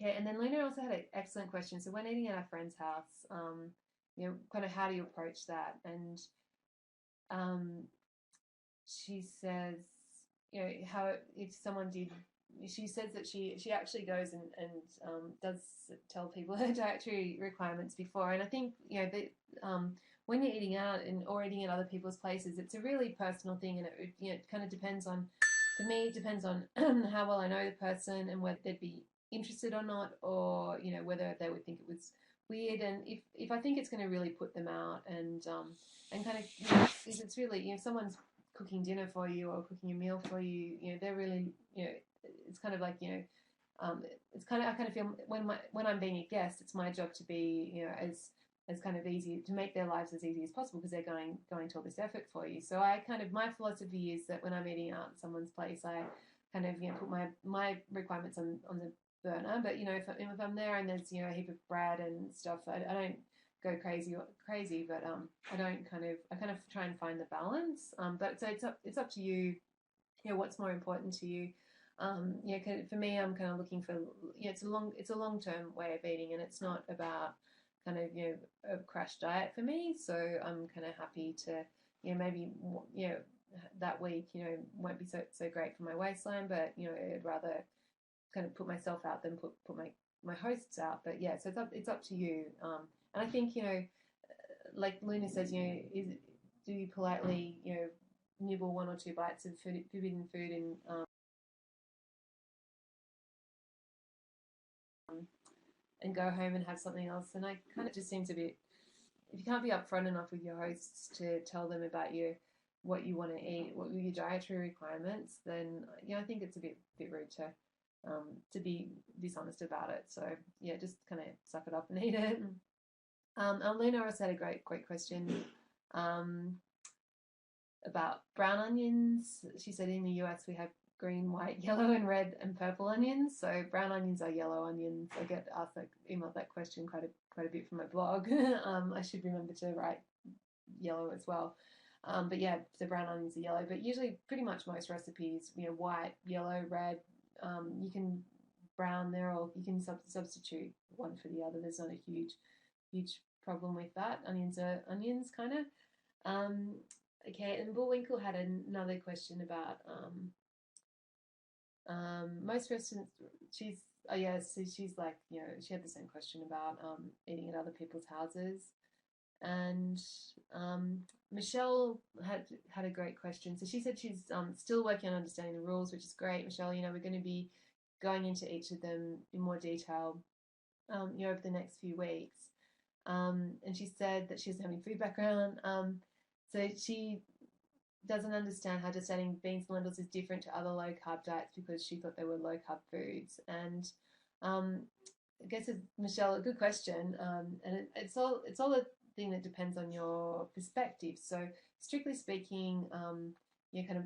Okay, and then Lena also had an excellent question. So when eating at a friend's house, kind of how do you approach that? And um, she says, how if someone did, she says that she actually goes and does tell people her dietary requirements before. And I think, when you're eating out or eating at other people's places, it's a really personal thing, and it kind of depends on, for me, it depends on how well I know the person and whether they'd be interested or not, or whether they would think it was weird. And if I think it's going to really put them out, and kind of, if it's really, someone's cooking dinner for you or cooking a meal for you, they're really, it's kind of like, it's kind of, I kind of feel when I'm being a guest, it's my job to be, as kind of easy, to make their lives as easy as possible, because they're going to all this effort for you. So I kind of, my philosophy is that when I'm eating out at someone's place, I kind of, put my requirements on the burner. But if I'm there and there's a heap of bread and stuff, I don't go crazy, but I kind of try and find the balance. But so it's up to you. What's more important to you. For me, I'm kind of looking for, it's a long-term way of eating, and it's not about kind of, a crash diet for me. So I'm kind of happy to, maybe, that week, won't be so great for my waistline, but, I'd rather kind of put myself out than put my hosts out. But yeah, so it's up to you. And I think, like Luna says, do you politely, nibble one or two bites of forbidden food and go home and have something else? And I kind of just seems a bit, if you can't be upfront enough with your hosts to tell them about what you want to eat, what your dietary requirements, then I think it's a bit rude to be dishonest about it. So yeah, just kind of suck it up and eat it. Lena also had a great question about brown onions. She said in the US we have green, white, yellow, and red and purple onions. So brown onions are yellow onions. I get asked emailed that question quite a bit from my blog. I should remember to write yellow as well. But yeah, so brown onions are yellow. But usually, pretty much most recipes, white, yellow, red. You can brown there, or you can substitute one for the other. There's not a huge problem with that. Onions are onions, kind of. Okay, and Bullwinkle had another question about most restaurants. So she's like, she had the same question about eating at other people's houses. And Michelle had a great question. So she said she's still working on understanding the rules, which is great. Michelle, we're going to be going into each of them in more detail, over the next few weeks. And she said that she doesn't have any food background. So she doesn't understand how deciding beans and lentils is different to other low carb diets, because she thought they were low carb foods. And I guess, Michelle, a good question. And it's all a thing that depends on your perspective. So strictly speaking, kind of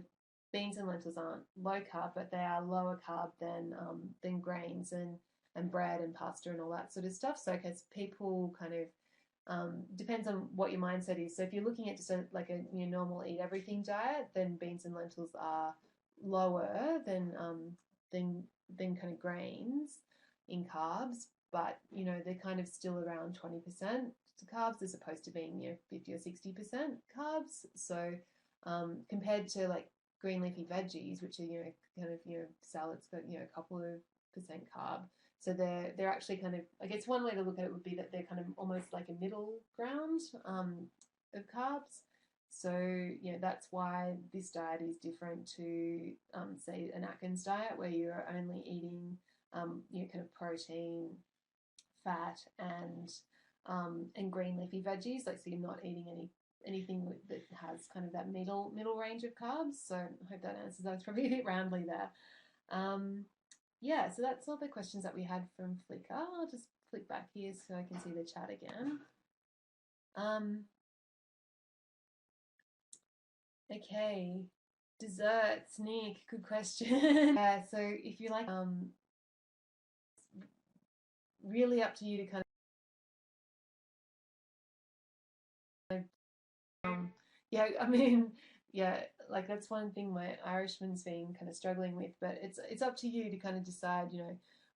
beans and lentils aren't low carb, but they are lower carb than grains and bread and pasta and all that sort of stuff. So I guess people kind of, depends on what your mindset is. So if you're looking at just like a normal eat everything diet, then beans and lentils are lower than kind of grains in carbs, but they're kind of still around 20% carbs, as opposed to being 50 or 60% carbs. So compared to like green leafy veggies, which are kind of salads got a couple of percent carb. So they're actually kind of, I guess one way to look at it would be that they're kind of almost like a middle ground of carbs. So that's why this diet is different to say an Atkins diet, where you're only eating kind of protein, fat, and green leafy veggies. Like, so you're not eating anything that has kind of that middle range of carbs. So I hope that answers. I was probably a bit rambly there. Yeah, so that's all the questions that we had from Flickr. I'll just flick back here so I can see the chat again. Okay, desserts, Nick, good question. Yeah, so if you like, really up to you to kind of, yeah, I mean, yeah, like that's one thing my Irishman's been kind of struggling with, but it's up to you to kind of decide,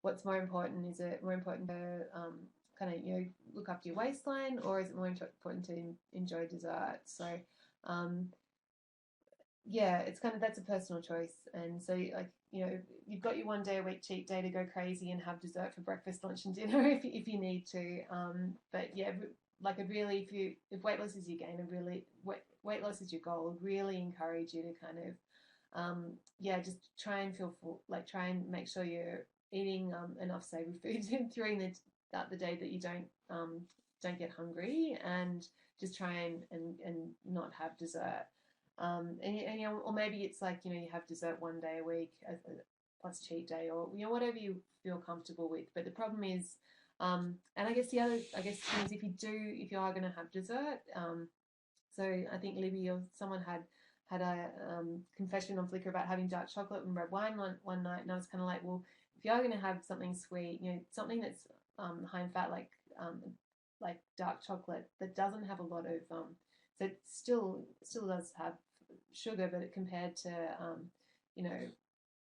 what's more important? Is it more important to kind of, look after your waistline, or is it more important to enjoy dessert? So yeah, it's kind of, that's a personal choice. And so, like, you've got your 1 day a week cheat day to go crazy and have dessert for breakfast, lunch, and dinner if you need to. But yeah, like, I really, if weight loss is your game, and really weight loss is your goal, I'd really encourage you to kind of yeah, just try and feel full, like, try and make sure you're eating enough savory foods during the day that you don't get hungry, and just try and not have dessert. Or maybe it's like, you have dessert 1 day a week plus cheat day, or whatever you feel comfortable with. But the problem is, and I guess the other, thing is, if you are going to have dessert, so I think Libby or someone had a confession on Flickr about having dark chocolate and red wine one night, and I was kind of like, well, if you are going to have something sweet, something that's high in fat, like dark chocolate, that doesn't have a lot of so it still does have sugar, but compared to you know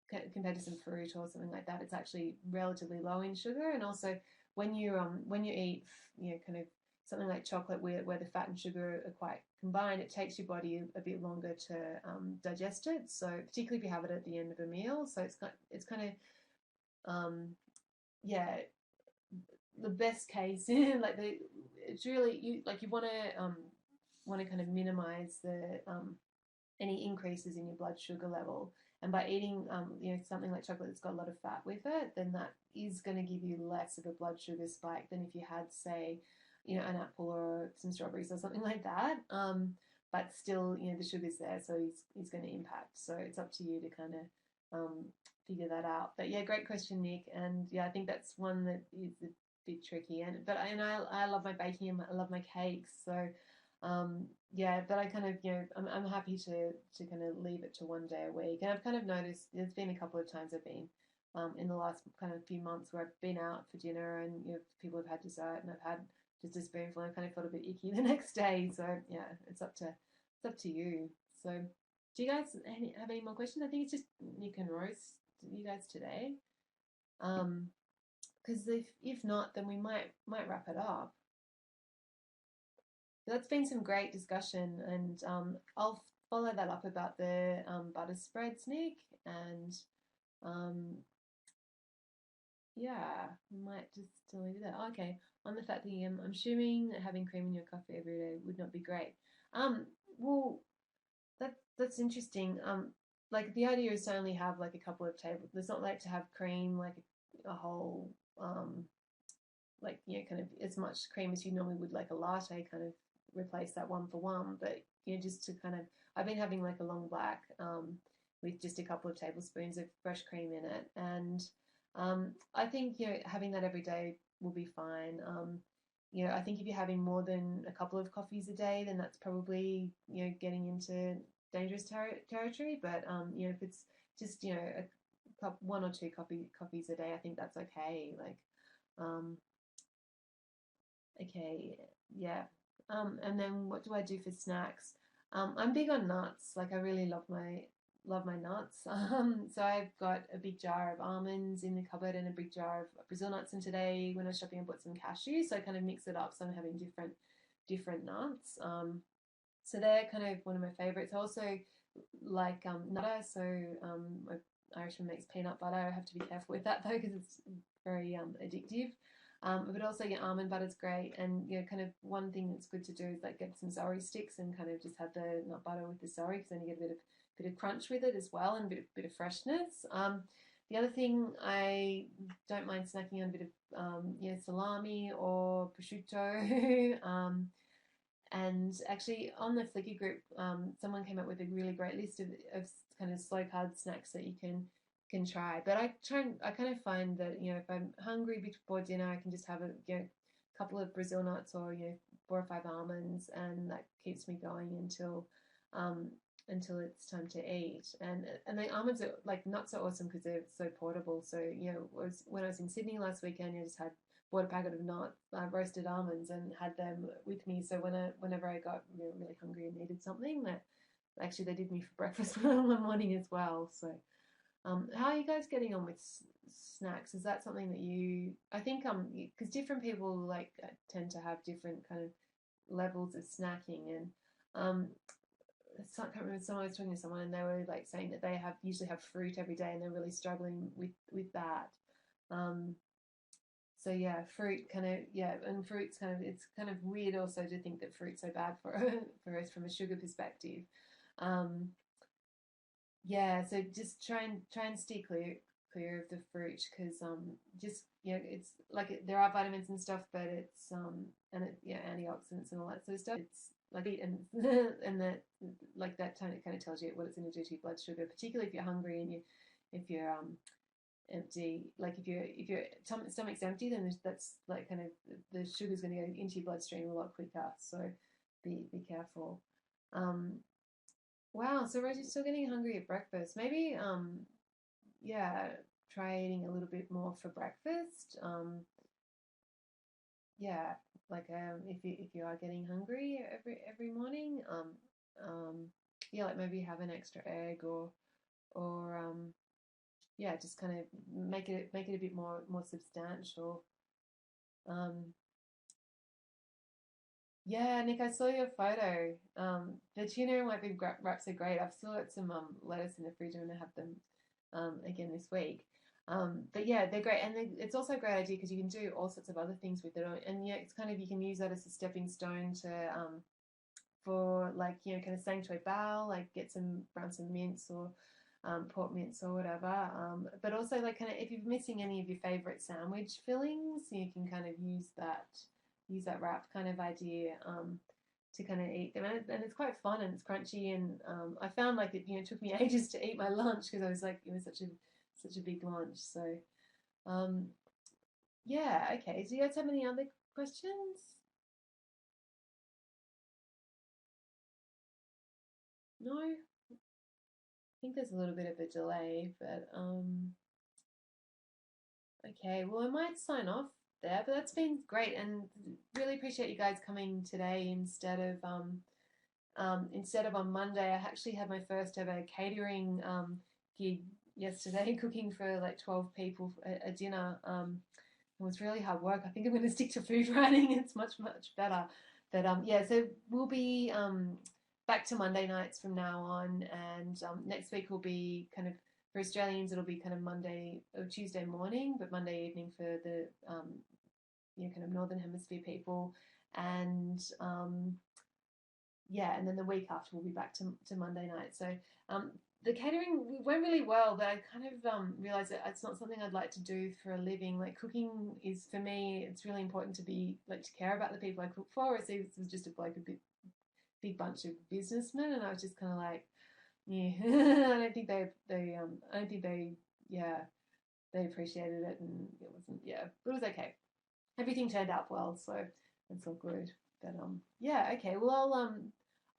compared to some fruit or something like that, it's actually relatively low in sugar. And also, when you eat, kind of something like chocolate, where the fat and sugar are quite combined, it takes your body a bit longer to digest it. So particularly if you have it at the end of a meal, so it's kind of yeah, the best case, like it's really, you want to kind of minimize the any increases in your blood sugar level. And by eating, something like chocolate that's got a lot of fat with it, then that is going to give you less of a blood sugar spike than if you had, say, an apple or some strawberries or something like that. But still, the sugar's there, so he's going to impact. So it's up to you to kind of figure that out. But yeah, great question, Nick. And yeah, I think that's one that is a bit tricky. But I love my baking and I love my cakes. So yeah, but I kind of, I'm happy to kind of leave it to 1 day a week. And I've kind of noticed there's been a couple of times I've been in the last kind of few months where I've been out for dinner, and people have had dessert and I've had just a spoonful, and I kind of felt a bit icky the next day. So yeah, it's up to you. So do you guys have any more questions? I think it's just Nick and Rose, you guys today. Because if not, then we might wrap it up. That's been some great discussion, and I'll follow that up about the butter spreads, Nick, and yeah, we might just leave it there. Okay, on the fat thing, I'm assuming that having cream in your coffee every day would not be great. Well, that's interesting. Like, the idea is to only have like a couple of tables. It's not like to have cream, like a whole like, kind of as much cream as you normally would, like a latte, kind of replace that one for one. But just to kind of, I've been having like a long black with just a couple of tablespoons of fresh cream in it, and I think having that every day will be fine. I think if you're having more than a couple of coffees a day, then that's probably getting into dangerous territory. But if it's just one or two coffees a day, I think that's okay. Like okay, yeah. And then what do I do for snacks? I'm big on nuts. Like, I really love my nuts. So I've got a big jar of almonds in the cupboard and a big jar of Brazil nuts. And today, when I was shopping, I bought some cashews. So I kind of mix it up. So I'm having different nuts. So they're kind of one of my favorites. I also like nutter. So my Irishman makes peanut butter. I have to be careful with that though, because it's very addictive. But also, almond butter is great, and kind of one thing that's good to do is like get some celery sticks and kind of just have the nut butter with the celery, because then you get a bit of crunch with it as well, and a bit of freshness. The other thing, I don't mind snacking on a bit of salami or prosciutto. And actually, on the Flickr group, someone came up with a really great list of kind of slow carb snacks that you can try. But I kind of find that if I'm hungry before dinner, I can just have a couple of Brazil nuts, or 4 or 5 almonds, and that keeps me going until it's time to eat. And the almonds are, like, nuts are awesome because they're so portable. So when I was in Sydney last weekend, I just bought a packet of roasted almonds and had them with me. So whenever I got really hungry and needed something, that actually they did me for breakfast one morning as well. So how are you guys getting on with snacks? Is that something that you? I think because different people like tend to have different kind of levels of snacking, and um I can't remember. Someone I was talking to someone, and they were like saying that they have usually have fruit every day, and they're really struggling with that. Um, so yeah, fruit kind of yeah, and fruit's kind of it's kind of weird also to think that fruit's so bad for for us from a sugar perspective. Um, yeah, so just try and steer clear of the fruit because just it's like there are vitamins and stuff, but it's and it yeah antioxidants and all that sort of stuff. It's like and and that like that kind of tells you what it's going to do to your blood sugar, particularly if you're hungry and you if you're empty. Like if your stomach's empty, then that's like kind of the sugar's going to go into your bloodstream a lot quicker. So be careful. Um, wow. So Rosie's still getting hungry at breakfast. Maybe yeah, try eating a little bit more for breakfast. Yeah, like if you are getting hungry every morning, yeah, like maybe have an extra egg or yeah, just kind of make it a bit more substantial. Um, yeah, Nick, I saw your photo. The tuna and white bean wraps are great. I've still got some lettuce in the fridge. I'm gonna have them again this week. But yeah, they're great, and it's also a great idea because you can do all sorts of other things with it. And yeah, it's kind of you can use that as a stepping stone to for like kind of sanctuary bao, like get some mince or pork mince or whatever. But also like kind of if you're missing any of your favorite sandwich fillings, you can kind of use that wrap kind of idea to kind of eat them, and it's quite fun and it's crunchy. And I found like it took me ages to eat my lunch because I was like it was such a big lunch. So um, yeah, okay. Do you guys have any other questions? No, I think there's a little bit of a delay, but okay. Well, I might sign off there, but that's been great, and really appreciate you guys coming today instead of on Monday. I actually had my first ever catering gig yesterday, cooking for like 12 people a dinner. It was really hard work. I think I'm going to stick to food writing. It's much better. But yeah, so we'll be back to Monday nights from now on, and next week will be kind of for Australians. It'll be kind of Monday or Tuesday morning, but Monday evening for the kind of Northern Hemisphere people, and yeah, and then the week after we'll be back to Monday night. So the catering went really well, but I kind of realized that it's not something I'd like to do for a living. Like cooking is for me, it's really important to be like to care about the people I cook for. Whereas this was just a big bunch of businessmen, and I was just kind of like, yeah, I don't think I don't think yeah, they appreciated it, and it wasn't, yeah, but it was okay. Everything turned out well, so it's all good. But yeah, okay. Well, I'll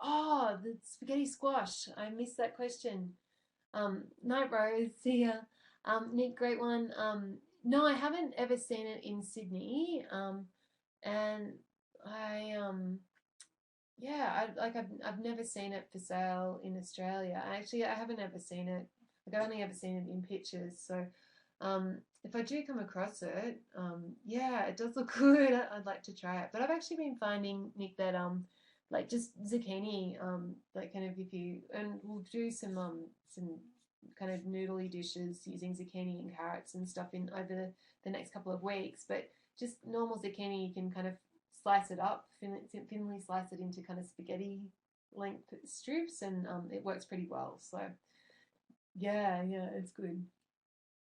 oh, the spaghetti squash. I missed that question. Night Rose. See ya. Nick, great one. No, I haven't ever seen it in Sydney. And I yeah, I've never seen it for sale in Australia. I haven't ever seen it. Like I've only ever seen it in pictures. So if I do come across it, yeah, it does look good. I'd like to try it. But I've actually been finding, Nick, that like just zucchini, like kind of if you and we'll do some kind of noodly dishes using zucchini and carrots and stuff in over the next couple of weeks. But just normal zucchini, you can kind of slice it up, thinly slice it into kind of spaghetti length strips, and it works pretty well. So yeah, it's good.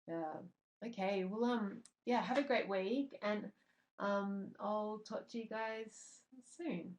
Yeah. Okay. Well, yeah. Have a great week, and I'll talk to you guys soon.